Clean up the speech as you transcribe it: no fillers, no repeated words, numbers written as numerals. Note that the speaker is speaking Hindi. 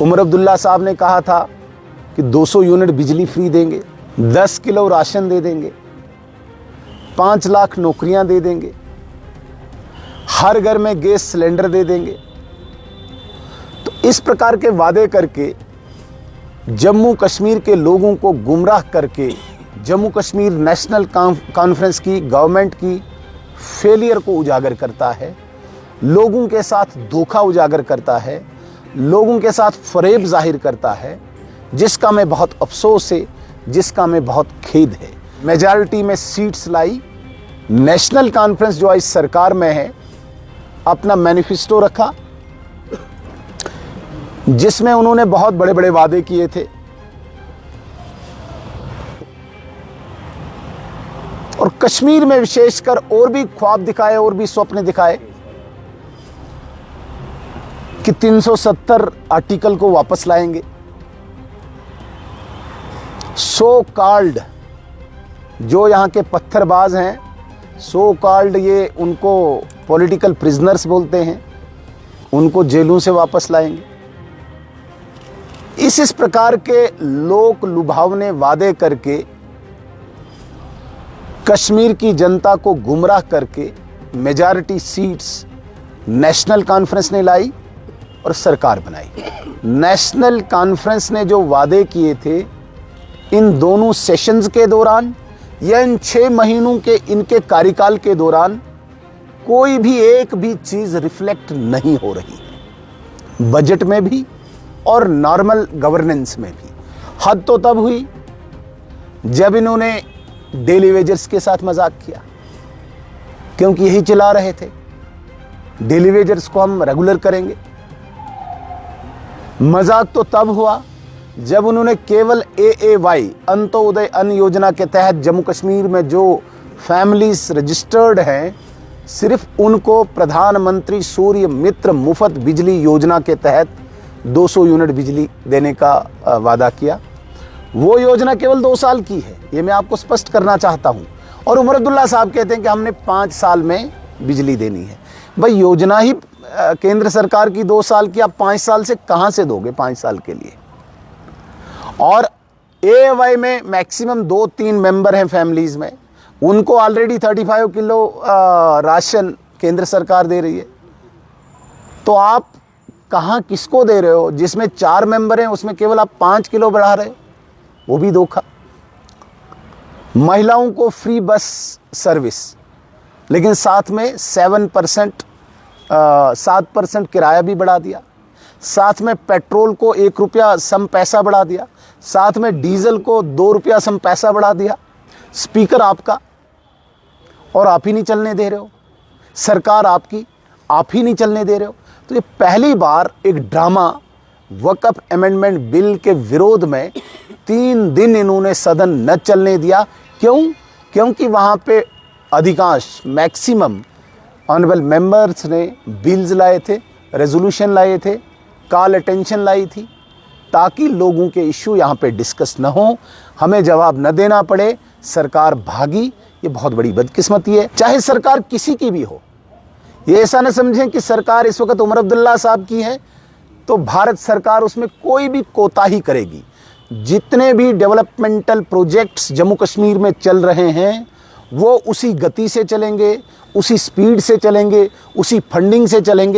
उमर अब्दुल्ला साहब ने कहा था कि 200 यूनिट बिजली फ्री देंगे, 10 किलो राशन दे देंगे, 5 लाख नौकरियां दे देंगे, हर घर में गैस सिलेंडर दे देंगे। तो इस प्रकार के वादे करके जम्मू कश्मीर के लोगों को गुमराह करके जम्मू कश्मीर नेशनल कॉन्फ्रेंस की गवर्नमेंट की फेलियर को उजागर करता है, लोगों के साथ धोखा उजागर करता है, लोगों के साथ फरेब जाहिर करता है, जिसका मैं बहुत अफसोस है, जिसका मैं बहुत खेद है। मेजॉरिटी में सीट्स लाई, नेशनल कॉन्फ्रेंस जो आज सरकार में है अपना मैनिफेस्टो रखा जिसमें उन्होंने बहुत बड़े बड़े वादे किए थे और कश्मीर में विशेषकर और भी ख्वाब दिखाए और भी स्वप्न दिखाए कि 370 आर्टिकल को वापस लाएंगे। सो कॉल्ड जो यहाँ के पत्थरबाज हैं, सो कॉल्ड ये उनको पॉलिटिकल प्रिजनर्स बोलते हैं, उनको जेलों से वापस लाएंगे। इस प्रकार के लोक लुभावने वादे करके कश्मीर की जनता को गुमराह करके मेजॉरिटी सीट्स नेशनल कॉन्फ्रेंस ने लाई और सरकार बनाई। नेशनल कॉन्फ्रेंस ने जो वादे किए थे इन दोनों सेशंस के दौरान या इन 6 महीनों के इनके कार्यकाल के दौरान कोई भी एक भी चीज रिफ्लेक्ट नहीं हो रही, बजट में भी और नॉर्मल गवर्नेंस में भी। हद तो तब हुई जब इन्होंने डेली वेजर्स के साथ मजाक किया, क्योंकि यही चला रहे थे डेली वेजर्स को हम रेगुलर करेंगे। मजाक तो तब हुआ जब उन्होंने केवल AAY अंत्योदय अन्न योजना के तहत जम्मू कश्मीर में जो फैमिलीज रजिस्टर्ड हैं सिर्फ उनको प्रधानमंत्री सूर्य मित्र मुफ्त बिजली योजना के तहत 200 यूनिट बिजली देने का वादा किया। वो योजना केवल 2 साल की है, ये मैं आपको स्पष्ट करना चाहता हूं। और उमर अब्दुल्ला साहब कहते हैं कि हमने 5 साल में बिजली देनी है। भाई योजना ही केंद्र सरकार की 2 साल की, आप 5 साल से कहां से दोगे 5 साल के लिए। और AAY में मैक्सिमम 2-3 मेंबर हैं फैमिलीज में, उनको ऑलरेडी 35 किलो राशन केंद्र सरकार दे रही है। तो आप कहां किसको दे रहे हो? जिसमें 4 मेंबर हैं उसमें केवल आप 5 किलो बढ़ा रहे हो, वो भी धोखा। महिलाओं को फ्री बस सर्विस, लेकिन साथ में 7% किराया भी बढ़ा दिया, साथ में पेट्रोल को 1 रुपया सम पैसा बढ़ा दिया, साथ में डीजल को 2 रुपया सम पैसा बढ़ा दिया। स्पीकर आपका और आप ही नहीं चलने दे रहे हो, सरकार आपकी, आप ही नहीं चलने दे रहे हो। तो ये पहली बार एक ड्रामा वक्फ अमेंडमेंट बिल के विरोध में 3 दिन इन्होंने सदन न चलने दिया। क्यों? क्योंकि वहाँ पे अधिकांश मैक्सिमम ऑनरेबल मेंबर्स ने बिल्स लाए थे, रेजोल्यूशन लाए थे, कॉल अटेंशन लाई थी, ताकि लोगों के इश्यू यहाँ पे डिस्कस न हो, हमें जवाब न देना पड़े। सरकार भागी, ये बहुत बड़ी बदकिस्मती है। चाहे सरकार किसी की भी हो, ये ऐसा न समझें कि सरकार इस वक्त उमर अब्दुल्ला साहब की है तो भारत सरकार उसमें कोई भी कोताही करेगी। जितने भी डेवलपमेंटल प्रोजेक्ट्स जम्मू कश्मीर में चल रहे हैं वो उसी गति से चलेंगे, उसी स्पीड से चलेंगे, उसी फंडिंग से चलेंगे।